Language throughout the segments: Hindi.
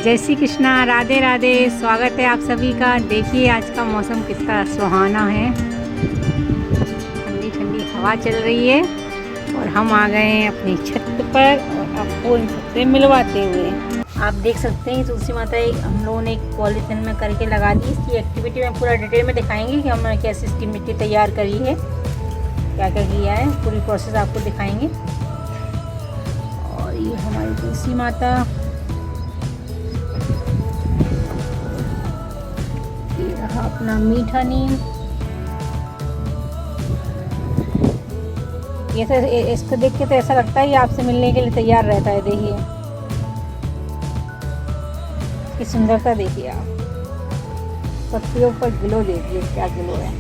जय श्री कृष्णा, राधे राधे। स्वागत है आप सभी का। देखिए आज का मौसम कितना सुहाना है, ठंडी ठंडी हवा चल रही है और हम आ गए हैं अपनी छत पर और आपको इन सबसे मिलवाते हुए। आप देख सकते हैं तुलसी माता हम लोगों ने एक पॉलीथिन में करके लगा दी। इसकी एक्टिविटी में पूरा डिटेल में दिखाएंगे कि हमने कैसे इसकी मिट्टी तैयार करी है, क्या क्या किया है, पूरी प्रोसेस आपको दिखाएंगे। और ये हमारी तुलसी माता, ये रहा अपना मीठा नीम। ये तो इसको देख के तो ऐसा लगता है कि आपसे मिलने के लिए तैयार रहता है। देखिए इसकी सुंदरता देखिए आप, पत्तियों पर ग्लो देखिए, क्या ग्लो है।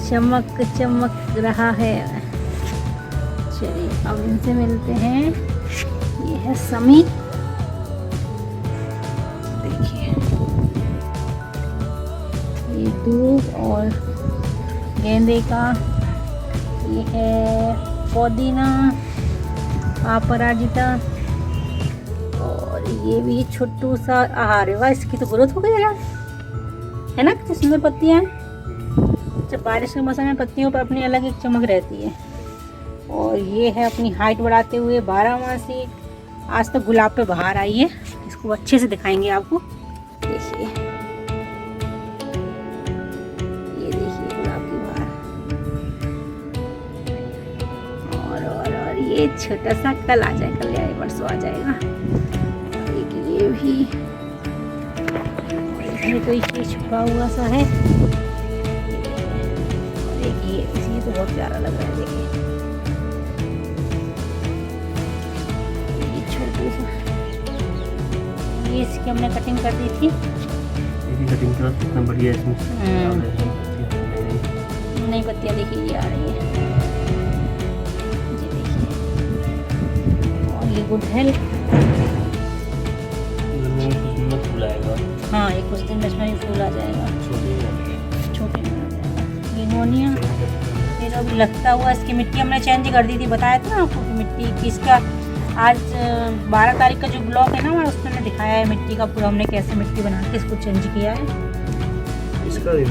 चमक चमक रहा है। चलिए अब इनसे मिलते हैं। ये है समी, देखिए ये दूध और गेंदे का। ये है पुदीना, अपराजिता। और ये भी छोटू सा आहार है। वाह, इसकी तो ग्रोथ हो गई यार, है ना, कितनी सुंदर पत्तियां हैं। जब बारिश के मौसम में पत्तियों पर अपनी अलग एक चमक रहती है। और ये है अपनी हाइट बढ़ाते हुए 12मासी। आज तो गुलाब पे बाहर आई है, इसको अच्छे से दिखाएंगे आपको। देखिए ये देखिए गुलाब की बहार। और ये छोटा सा कल आ जाए, कल या परसों आ जाएगा। ये भी कोई चीज छुपा हुआ सा है। ये तो बहुत प्यारा लग रहा है। देखिए ये छोटू सा, ये इसकी हमने कटिंग कर दी थी। कटिंग करा कितना बढ़िया इसमें नई पत्तियां देखिए ये आ रही है। ये देखिए, और ये गुड हेल्थ। फूल आएगा। हाँ, ये कुछ दिन में ही फूल आ जाएगा, छोटे में आ जाएगा। ये नोनिया, ये जो अभी लगता हुआ, इसकी मिट्टी हमने चेंज कर दी थी, बताया था ना आपको कि मिट्टी किसका। आज 12 तारीख का जो ब्लॉग है ना हमारा, उसमें हमने दिखाया है मिट्टी का पूरा, हमने कैसे मिट्टी बना के इसको चेंज किया है। इसका भी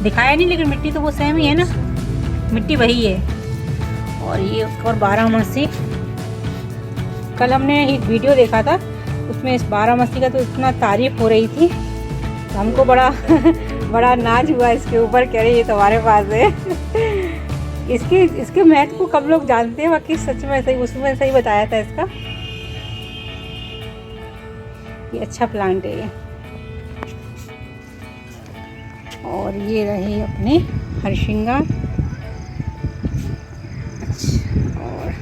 दिखाया नहीं, लेकिन मिट्टी तो वो सेम ही है ना, मिट्टी वही है। और ये उसका और 12मासी। कल हमने एक वीडियो देखा था, उसमें इस 12मासी का तो इतना तारीफ हो रही थी, तो हमको बड़ा बड़ा नाज हुआ इसके ऊपर। कह रहे ये तुम्हारे पास है। इसके महत्व को कब लोग जानते हैं, बाकी सच में सही, उसमें सही बताया था इसका। ये अच्छा प्लांट है ये। और ये रहे अपने हरसिंगार। और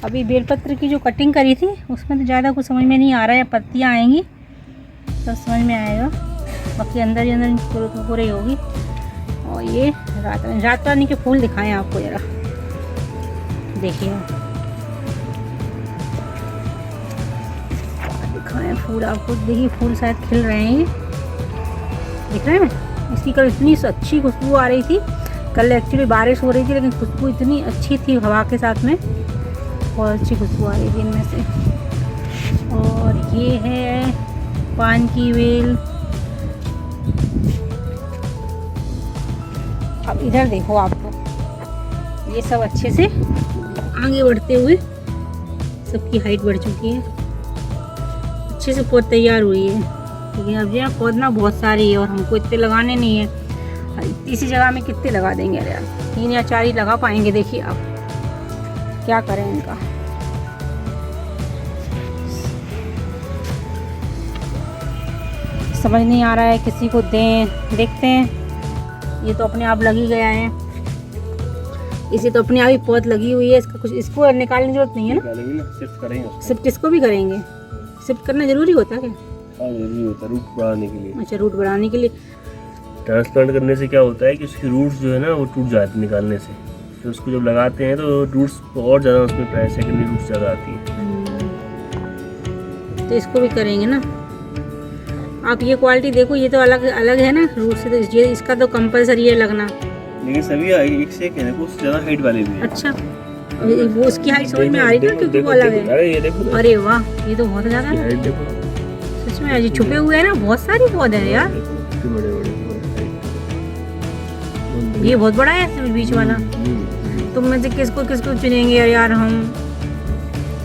अभी बेलपत्र की जो कटिंग करी थी उसमें तो ज़्यादा कुछ समझ में नहीं आ रहा है, पत्तियाँ आएंगी तो समझ में आएगा, बाकी अंदर ही अंदर पूरी होगी। और ये रात रानी के फूल दिखाएं आपको जरा, देखिए दिखाएं फूल आपको। देखिए फूल शायद खिल रहे हैं, दिख रहे हैं। इसकी कल इतनी अच्छी खुशबू आ रही थी। कल एक्चुअली बारिश हो रही थी, लेकिन खुशबू इतनी अच्छी थी हवा के साथ में, बहुत अच्छी खुशबू आ रही थी इनमें से। और ये है पान की बेल। अब इधर देखो आपको, ये सब अच्छे से आगे बढ़ते हुए सबकी हाइट बढ़ चुकी है, अच्छे से पौध तैयार हुई है। लेकिन अब यहाँ पौधना बहुत सारी है और हमको इतने लगाने नहीं है। इतनी सी जगह में कितने लगा देंगे यार, 3 या 4 ही लगा पाएंगे। देखिए आप क्या करें इनका। समझ नहीं आ रहा है किसी को दें, देखते हैं। ये तो अपने आप लग ही गया है, इसे तो अपने आप ही पौध लगी हुई है। इसका कुछ, इसको निकालने की जरूरत नहीं है ना, शिफ्ट करेंगे। शिफ्ट इसको भी करेंगे। शिफ्ट करना जरूरी होता है क्या? हाँ जरूरी होता है, रूट बढ़ाने के लिए। अच्छा, रूट बढ़ाने के लिए। ट्रांसप्लांट करने से क्या होता है कि उसकी रूट्स जो है ना वो टूट जाती है निकालने से। तो उसको जब लगाते हैं तो रूट्स और ज़्यादा उसमें सेकेंडरी रूट्स ज़्यादा आती है। तो इसको भी करेंगे ना। आप ये क्वालिटी देखो, ये तो अलग अलग है ना रूट से, तो ये इसका तो कंपलसरी है लगना, लेकिन सभी एक से एक है, देखो उससे ज़्यादा हाइट वाले भी हैं। अच्छा, वो उसकी हाइट समझ में आ रही है क्योंकि वो अलग है। अरे ये देखो, अरे वाह, ये तो बहुत ज़्यादा है हाइट देखो, सच में। ये छुपे हुए हैं ना, बहुत सारे पौधे हैं यार। कितने बड़े-बड़े ये बहुत बड़ा है बीच वाला। तुम में से किसको किसको चुनेंगे यार? हम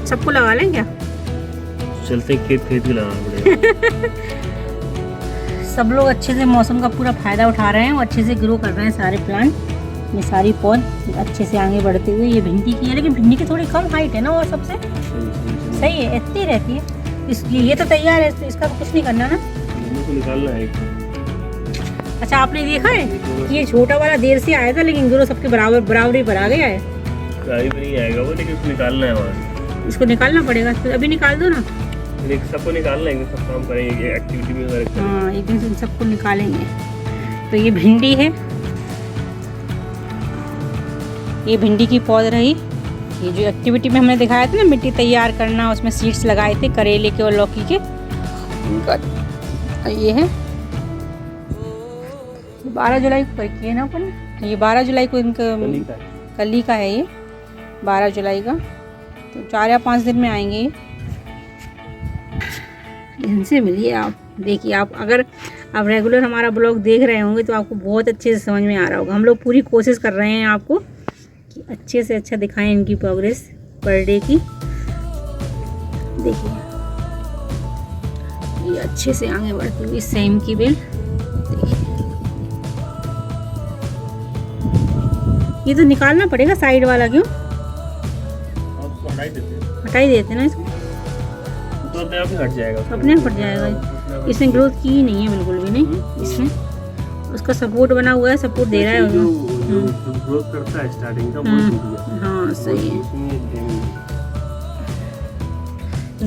सबको लगा लें क्या? चलते खेत के लगाना पड़ेगा। सब लोग अच्छे से मौसम का पूरा फायदा उठा रहे हैं और अच्छे से ग्रो कर रहे हैं सारे प्लांट। ये सारी पौध अच्छे से आगे बढ़ते हुए। ये भिंडी की है, लेकिन भिंडी की थोड़ी कम हाइट है ना, और सबसे सही है, इतनी रहती है। ये तो तैयार है, इसका तो कुछ नहीं करना ना। इसको निकालना है। अच्छा, आपने देखा है ये छोटा वाला देर से आया था, लेकिन ग्रो सबके बराबरी पर आ गया है। गाड़ी में नहीं आएगा वो, लेकिन उसको निकालना है वहाँ। इसको निकालना पड़ेगा, तो अभी निकाल दो ना। सबको निकालना है, सब काम करेंगे एक्टिविटी में वगैरह। हाँ, एक दिन से इन सबको निकालेंगे। तो ये भिंडी है, ये भिंडी की पौध रही। ये जो एक्टिविटी में हमने दिखाया था ना, मिट्टी तैयार करना, उसमें सीड्स लगाए थे करेले के और लौकी के, उनका ये है। 12 जुलाई को किए ना अपन, ये 12 जुलाई को इनका कली का है, ये 12 जुलाई का। तो 4 या 5 दिन में आएंगे ये। इनसे मिलिए आप, देखिए आप अगर आप रेगुलर हमारा ब्लॉग देख रहे होंगे तो आपको बहुत अच्छे से समझ में आ रहा होगा। हम लोग पूरी कोशिश कर रहे हैं आपको कि अच्छे से अच्छा दिखाएं इनकी प्रोग्रेस पर डे की। देखिए ये अच्छे से आगे बढ़ती हुई सेम की बेल। देखिए ये तो निकालना पड़ेगा साइड वाला, क्यों हटाई देते ना इसको, तो अपने आप ही हट जाएगा, अपने आप हट जाएगा। इसने ग्रोथ की ही नहीं है बिल्कुल भी नहीं। इसमें उसका सपोर्ट बना हुआ है, सपोर्ट दे रहा है जो ग्रोथ करता है स्टार्टिंग का, वो हाँ सही है।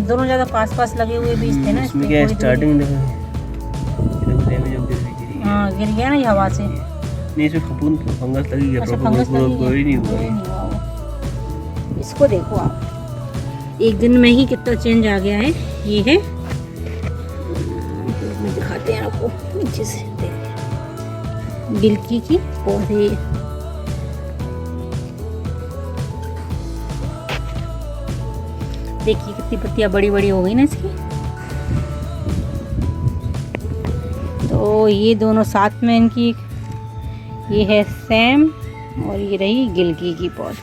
दोनों ज़्यादा पास पास लगे हुए बीज थे ना, इसमें क्या स्टार्टिंग देखो, हाँ गिर गया ना ये हवा से। नहीं, इसमें फफूंद फंगस लगी है, अच्छा, फंगस लगी है, कोई नहीं हुआ। इसको देखो आप, एक दिन में ही कितना चेंज आ गया है। ये है, इसमें दिखाते हैं आपको नीचे से, देखिए गिलकी की पौधे। देखिए कितनी पत्तियां बड़ी बड़ी हो गई ना इसकी। तो ये दोनों साथ में इनकी, ये है सैम और ये रही गिलकी की पौध।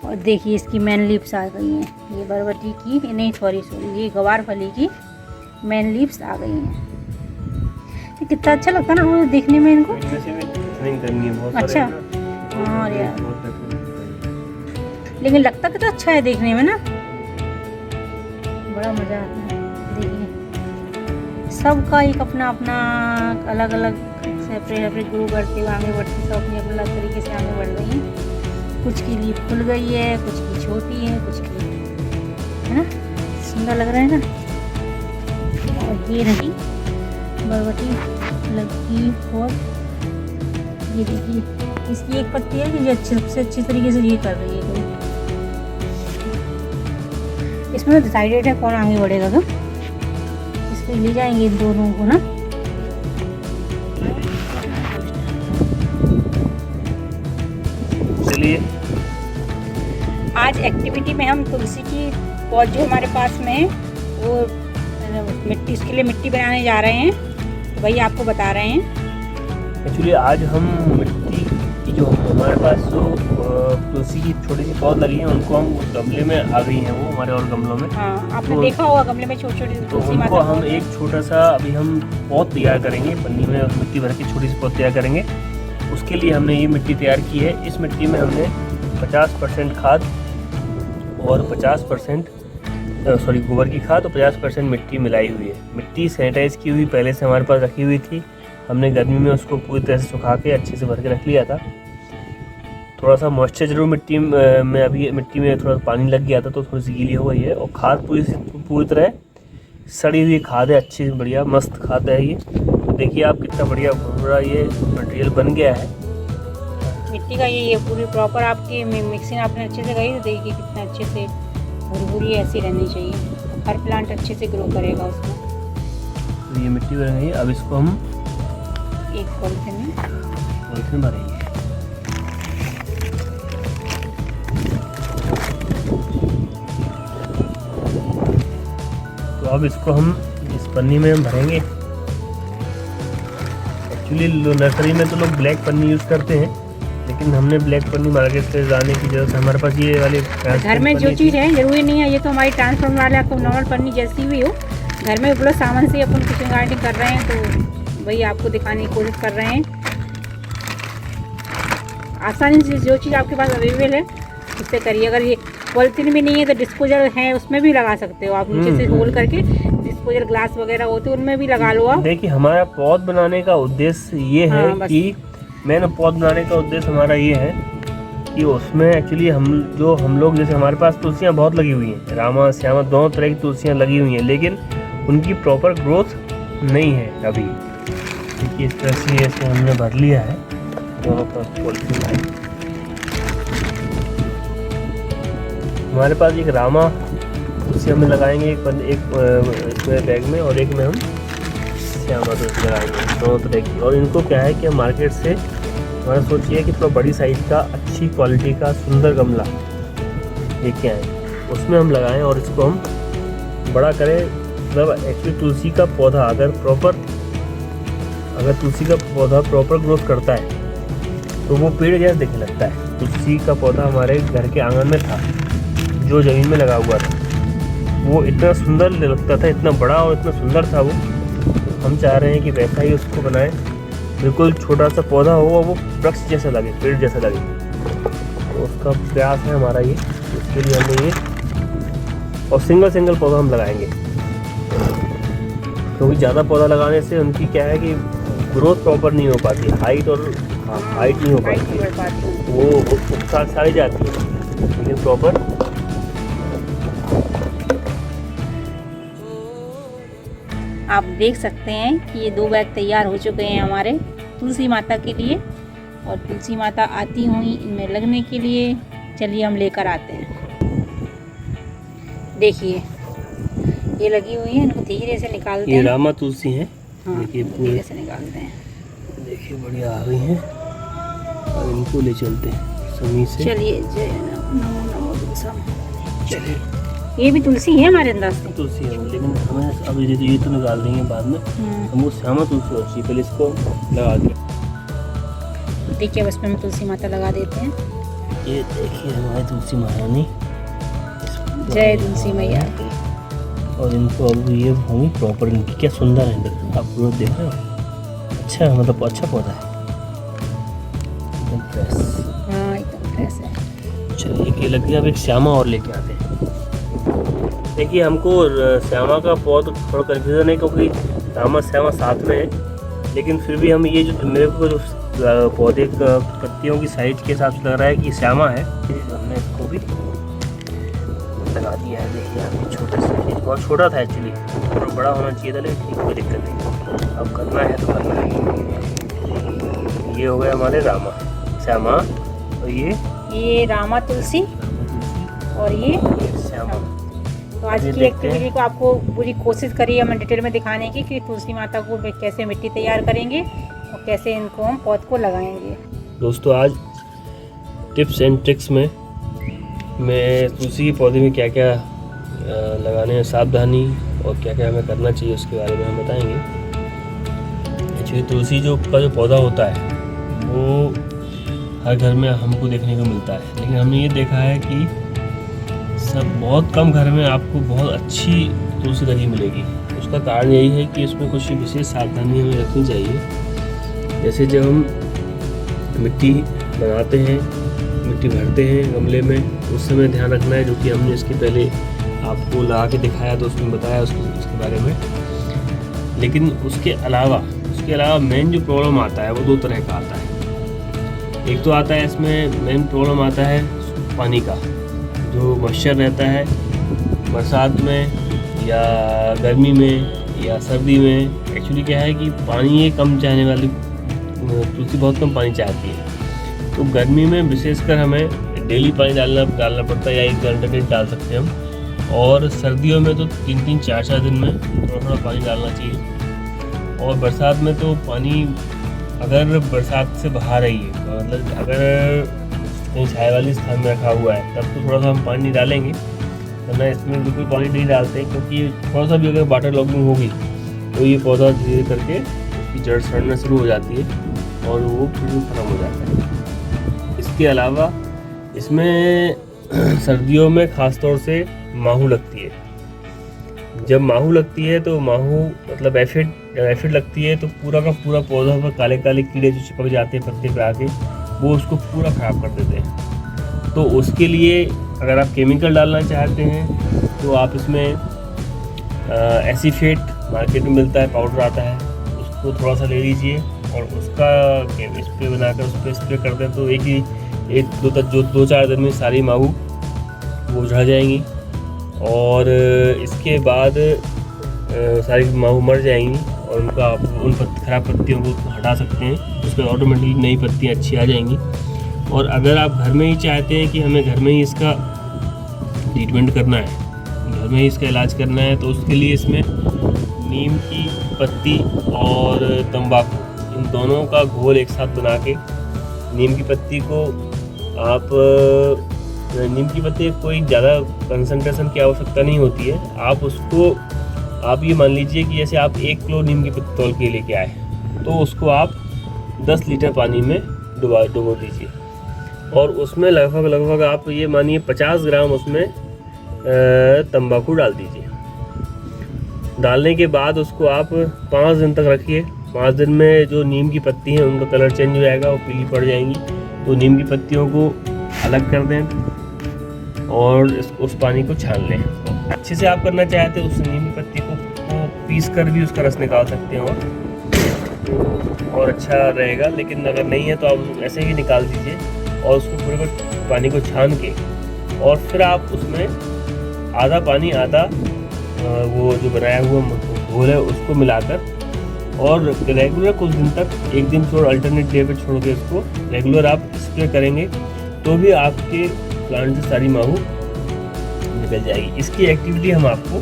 और देखिए इसकी मेन लीव्स आ गई हैं, ये बरबटी की नहीं, सॉरी ये गवार फली की मेन लीव्स आ गई हैं। तो कितना अच्छा लगता है ना रोज देखने में इनको। अच्छा हाँ यार, लेकिन लगता कितना अच्छा है देखने में ना, बड़ा मजा आता है। देखिए सबका एक अपना अपना अलग अलग सेपरेट ग्रो करते हुए आगे बढ़ते, सब अपने अपने अलग तरीके से आगे बढ़ रही हैं। कुछ की लीफ खुल गई है, कुछ की छोटी है, कुछ की है ना, सुंदर लग रहा है ना। और ये रही बरबटी लगी और ये देखिए इसकी एक पत्ती है कि जो सबसे अच्छी तरीके से ये कर रही है। इसमें तो डिसाइडेड है कौन आगे बढ़ेगा, तो इसको ले जाएंगे इन दोनों को ना। चलिए आज एक्टिविटी में हम तुलसी की पौध जो हमारे पास में है वो मिट्टी, उसके लिए मिट्टी बनाने जा रहे हैं। तो भाई आपको बता रहे हैं एक्चुअली आज हम मिट्टी की जो हमारे पास जो तुलसी की छोटी सी पौध लगी है, उनको हम गमले में आ गई हैं, वो हमारे और गमलों में। हाँ आपने तो देखा होगा गमले में छोटी छोटी तो उनको हम एक छोटा सा अभी हम पौध तैयार करेंगे, पन्नी में मिट्टी भर के छोटी सी पौध तैयार करेंगे। उसके लिए हमने ये मिट्टी तैयार की है। इस मिट्टी में हमने 50% खाद और 50% गोबर की खाद और 50% मिट्टी मिलाई हुई है। मिट्टी सैनिटाइज की हुई पहले से हमारे पास रखी हुई थी, हमने गर्मी में उसको पूरी तरह से सुखा के अच्छे से भर के रख लिया था। थोड़ा सा मॉइस्चर जरूर मिट्टी में अभी मिट्टी में थोड़ा पानी लग गया था, तो थोड़ी सी गीली हो गई है। और खाद पूरी तरह सड़ी हुई खाद है, अच्छी बढ़िया मस्त खाद है ये। तो देखिए आप कितना बढ़िया भुरभुरा ये मटेरियल बन गया है मिट्टी का। ये पूरी प्रॉपर आपकी मिक्सिंग आपने अच्छे से करी, तो देखिए कितना अच्छे से भुरभुरी ऐसी रहनी चाहिए, हर प्लांट अच्छे से ग्रो करेगा उसमें। तो ये मिट्टी बन गई। अब इसको हम एक पॉलिथीन में पॉलिथीन भरेंगे। तो अब इसको हम इस पन्नी में हम भरेंगे। एक्चुअली नर्सरी में तो लोग ब्लैक पन्नी यूज़ करते हैं, लेकिन हमने ब्लैक पन्नी मार्केट से लाने की जरूरत है। हमारे पास ये वाली घर में जो चीज़ है जरूरी नहीं है ये तो हमारी ट्रांसफॉर्मर वाले आपको नॉर्मल पन्नी जैसी भी हो, घर में उपलब्ध सामान से अपन किचन गार्डनिंग कर रहे हैं तो वही आपको दिखाने की कोशिश कर रहे हैं। आसानी से जो चीज़ आपके पास अवेलेबल है उससे करिए। अगर ये पॉलिथीन भी नहीं है तो डिस्पोजल है उसमें भी लगा सकते हो आप, नीचे से होल करके डिस्पोजल ग्लास वगैरह होते हैं उनमें भी लगा लो आप। देखिए हमारा पौध बनाने का उद्देश्य ये है कि मैंने पौध बनाने का उद्देश्य हमारा ये है कि उसमें एक्चुअली हम लोग जैसे हमारे पास तुलसियाँ बहुत लगी हुई हैं, रामा श्यामा दोनों तरह की तुलसियाँ लगी हुई हैं, लेकिन उनकी प्रॉपर ग्रोथ नहीं है अभी। क्योंकि इस तरह से ऐसे हमने भर लिया है दोनों तरफ पॉलिथीन लाइन। हमारे पास एक रामा तुलसी हम लगाएंगे एक इसमें बैग में, और एक में हम श्यामा तुलसी लगाएंगे दोनों तरह की। और इनको क्या है कि हम मार्केट से हमारा सोचिए कि थोड़ा बड़ी साइज का अच्छी क्वालिटी का सुंदर गमला लेके आए, उसमें हम लगाएं और इसको हम बड़ा करें। मतलब एक्चुअली तुलसी का पौधा अगर तुलसी का पौधा प्रॉपर ग्रोथ करता है तो वो पेड़ जैसा दिखने लगता है। तुलसी का पौधा हमारे घर के आंगन में था जो ज़मीन में लगा हुआ था, वो इतना सुंदर लगता था, इतना बड़ा और इतना सुंदर था वो। हम चाह रहे हैं कि वैसा ही उसको बनाएं, बिल्कुल छोटा सा पौधा हो वो वृक्ष जैसा लगे, पेड़ जैसा लगे। तो उसका प्रयास है हमारा ये, उसके लिए हमें ये और सिंगल पौधा हम लगाएंगे, क्योंकि ज़्यादा पौधा लगाने से उनकी क्या है कि ग्रोथ प्रॉपर नहीं हो पाती, हाइट नहीं हो पाती, वो सारी जाती है, लेकिन प्रॉपर। आप देख सकते हैं कि ये 2 बैग तैयार हो चुके हैं हमारे तुलसी माता के लिए, और तुलसी माता आती हुई इनमें लगने के लिए। चलिए हम लेकर आते हैं। देखिए ये लगी हुई है, इनको धीरे से निकालते हैं। ये रामा तुलसी है, हाँ, देखिए धीरे से निकालते हैं। देखिए बढ़िया आ गई हैं, और इनको ले चलते हैं समी से। चलिए जय नमो तुलसा। चलिए ये भी तुलसी है हमारे अंदर से, तुलसी है, लेकिन हमें अब ये तो निकाल देंगे बाद में। हम वो श्यामा तुलसी होती है, पहले इसको लगा दें। देखिए अब इसमें हम तुलसी माता लगा देते हैं। ये देखिए हमारी तुलसी महारानी, जय तुलसी मैया। और इनको अब ये होंगी प्रॉपर, इनकी क्या सुंदर है, आप ग्रोथ देख रहे हो, अच्छा मतलब अच्छा पौधा है, एकदम फ्रेश। हाँ एकदम फ्रेश है। चलिए ये लग गया, अब एक श्यामा और लेके आते हैं। देखिए हमको श्यामा का पौधा थोड़ा कन्फ्यूजन है, क्योंकि रामा श्यामा साथ में है, लेकिन फिर भी हम ये जो मेरे को जो पौधे का पत्तियों की साइज के हिसाब से लग रहा है कि श्यामा है। हमने इसको भी लगा दिया है। देखिए यहाँ छोटे से, बहुत छोटा था एक्चुअली, थोड़ा बड़ा होना चाहिए था, लेकिन ठीक कोई दिक्कत नहीं, अब करना है तो करना है। ये हो गया हमारे रामा श्यामा, और ये रामा तुलसी और ये श्यामा। तो आज की एक्टिविटी को आपको पूरी कोशिश करी हमने डिटेल में दिखाने की कि तुलसी माता को कैसे मिट्टी तैयार करेंगे और कैसे इनको हम पौध को लगाएंगे। दोस्तों आज टिप्स एंड ट्रिक्स में मैं तुलसी के पौधे में क्या क्या लगाने में सावधानी और क्या क्या हमें करना चाहिए उसके बारे में हम बताएंगे। एक्चुअली तुलसी का जो पौधा होता है वो हर घर में हमको देखने को मिलता है, लेकिन हमने ये देखा है कि बहुत कम घर में आपको बहुत अच्छी तुलसी लगी मिलेगी। उसका कारण यही है कि इसमें कुछ विशेष सावधानी हमें रखनी चाहिए। जैसे जब हम मिट्टी बनाते हैं, मिट्टी भरते हैं गमले में, उस समय ध्यान रखना है, जो कि हमने इसके पहले आपको लगा के दिखाया तो उसमें बताया उसके बारे में। लेकिन उसके अलावा मेन जो प्रॉब्लम आता है वो 2 तरह का आता है। एक तो आता है इसमें मेन प्रॉब्लम आता है पानी का, जो मॉइस्चर रहता है बरसात में या गर्मी में या सर्दी में। एक्चुअली क्या है कि पानी ये कम चाहने वाली तुलसी बहुत कम पानी चाहती है, तो गर्मी में विशेषकर हमें डेली पानी डालना पड़ता है, या 1 घंटे में डाल सकते हैं हम। और सर्दियों में तो 3-3, 4-4 दिन में थोड़ा पानी डालना चाहिए। और बरसात में तो पानी अगर बरसात से बाहर रही है, मतलब अगर कहीं छाया वाली स्थान में रखा हुआ है, तब तो थोड़ा सा हम पानी डालेंगे, वरना इसमें बिल्कुल पानी नहीं डालते, क्योंकि थोड़ा सा भी अगर वाटर लॉगिंग होगी तो ये पौधा धीरे करके उसकी जड़ सड़ना शुरू हो जाती है और वो फिर खत्म हो जाता है। इसके अलावा इसमें सर्दियों में ख़ास तौर से माहू लगती है। जब माहू लगती है तो माहू मतलब एफिड लगती है, तो पूरा का पूरा पौधा पर काले काले कीड़े जो चिपक जाते हैं पत्ते पे आके, वो उसको पूरा ख़राब कर देते हैं। तो उसके लिए अगर आप केमिकल डालना चाहते हैं तो आप इसमें एसीफेट मार्केट में मिलता है, पाउडर आता है, उसको थोड़ा सा ले लीजिए और उसका स्प्रे बनाकर उस पर स्प्रे कर दें, तो दो चार दिन में सारी माहू वो झड़ जाएंगी और इसके बाद सारी माहू मर जाएंगी और उन खराब पत्तियों को हटा सकते हैं। उसके बाद ऑटोमेटिकली नई पत्तियाँ अच्छी आ जाएंगी। और अगर आप घर में ही चाहते हैं कि हमें घर में ही इसका ट्रीटमेंट करना है, घर में ही इसका इलाज करना है, तो उसके लिए इसमें नीम की पत्ती और तंबाकू, इन दोनों का घोल एक साथ बना के, नीम की पत्ती को आप नीम की पत्ती कोई ज़्यादा कंसंट्रेशन की आवश्यकता नहीं होती है। आप ये मान लीजिए कि जैसे आप 1 किलो नीम की पत्ती तोल के लेके आए, तो उसको आप 10 लीटर पानी में डुबो दीजिए और उसमें लगभग आप ये मानिए 50 ग्राम उसमें तंबाकू डाल दीजिए। डालने के बाद उसको आप 5 दिन तक रखिए। 5 दिन में जो नीम की पत्ती हैं उनका कलर चेंज हो जाएगा, वो पीली पड़ जाएंगी। तो नीम की पत्तियों को अलग कर दें और उस पानी को छान लें। अच्छे से आप करना चाहते हैं उस नीम की पत्ती को पीस कर भी उसका रस निकाल सकते हैं और अच्छा रहेगा। लेकिन अगर नहीं है तो आप ऐसे ही निकाल दीजिए और उसको पूरे पानी को छान के और फिर आप उसमें आधा पानी आधा वो जो बनाया हुआ घोल है उसको मिलाकर और रेगुलर कुछ दिन तक, एक दिन छोड़ अल्टरनेट डे पे छोड़ के इसको रेगुलर आप स्प्रे करेंगे तो भी आपके प्लांट से सारी माहू निकल जाएगी। इसकी एक्टिविटी हम आपको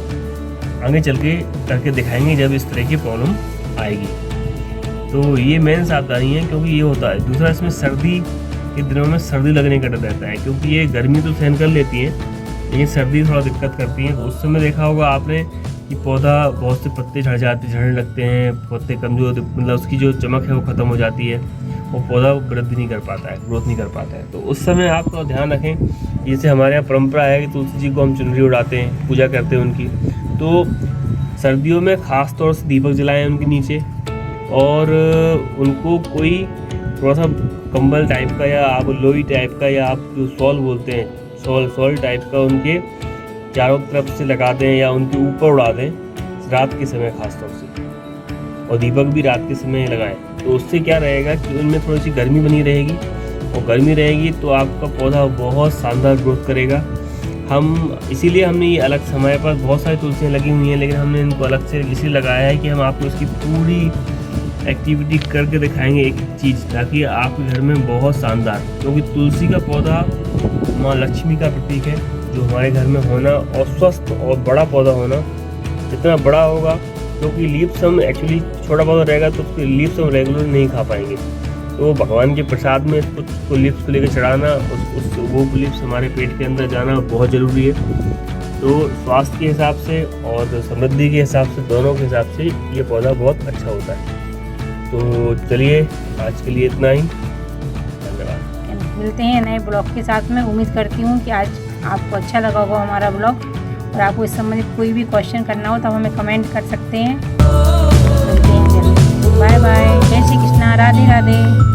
आगे चल के करके दिखाएंगे जब इस तरह की प्रॉब्लम आएगी। तो ये मेन सावधानी है, क्योंकि ये होता है। दूसरा, इसमें सर्दी के दिनों में सर्दी लगने का डर रहता है, क्योंकि ये गर्मी तो सहन कर लेती है लेकिन सर्दी थोड़ा दिक्कत करती है। तो उस समय देखा होगा आपने कि पौधा बहुत से पत्ते झड़ने लगते हैं, पत्ते कमजोर, मतलब उसकी जो चमक है वो ख़त्म हो जाती है और पौधा वृद्धि नहीं कर पाता है, ग्रोथ नहीं कर पाता है। तो उस समय आप थोड़ा ध्यान रखें। जैसे हमारे यहाँ परंपरा है कि तुलसी जी को हम चुनरी उड़ाते हैं, पूजा करते हैं उनकी, तो सर्दियों में ख़ास तौर से दीपक जलाएं उनके नीचे और उनको कोई थोड़ा सा कंबल टाइप का या आप लोई टाइप का या आप जो शॉल बोलते हैं, शॉल टाइप का उनके चारों तरफ से लगा दें या उनके ऊपर उड़ा दें रात के समय खास तौर से, और दीपक भी रात के समय लगाएं। तो उससे क्या रहेगा कि उनमें थोड़ी सी गर्मी बनी रहेगी और गर्मी रहेगी तो आपका पौधा बहुत शानदार ग्रोथ करेगा। इसीलिए हमने ये अलग समय पर बहुत सारी तुलसियाँ लगी हुई हैं, लेकिन हमने इनको अलग से इसलिए लगाया है कि हम आपको इसकी पूरी एक्टिविटी करके दिखाएंगे एक चीज़, ताकि आपके घर में बहुत शानदार, क्योंकि तुलसी का पौधा माँ लक्ष्मी का प्रतीक है जो हमारे घर में होना, और स्वस्थ और बड़ा पौधा होना। जितना बड़ा होगा, क्योंकि लीव्स हम एक्चुअली छोटा पौधा रहेगा तो उसके लीव्स हम रेगुलर नहीं खा पाएंगे, तो भगवान के प्रसाद में उसको लीव्स को लेकर चढ़ाना, वो लीव्स हमारे पेट के अंदर जाना बहुत ज़रूरी है। तो स्वास्थ्य के हिसाब से और समृद्धि के हिसाब से, दोनों के हिसाब से ये पौधा बहुत अच्छा होता है। तो चलिए आज के लिए इतना ही, धन्यवाद। मिलते हैं नए ब्लॉग के साथ में। उम्मीद करती हूँ कि आज आपको अच्छा लगा होगा हमारा ब्लॉग, और आपको इस संबंधित कोई भी क्वेश्चन करना हो तो हमें कमेंट कर सकते हैं। मिलते हैं जल्दी। Bye bye. जय श्री कृष्णा। राधे राधे।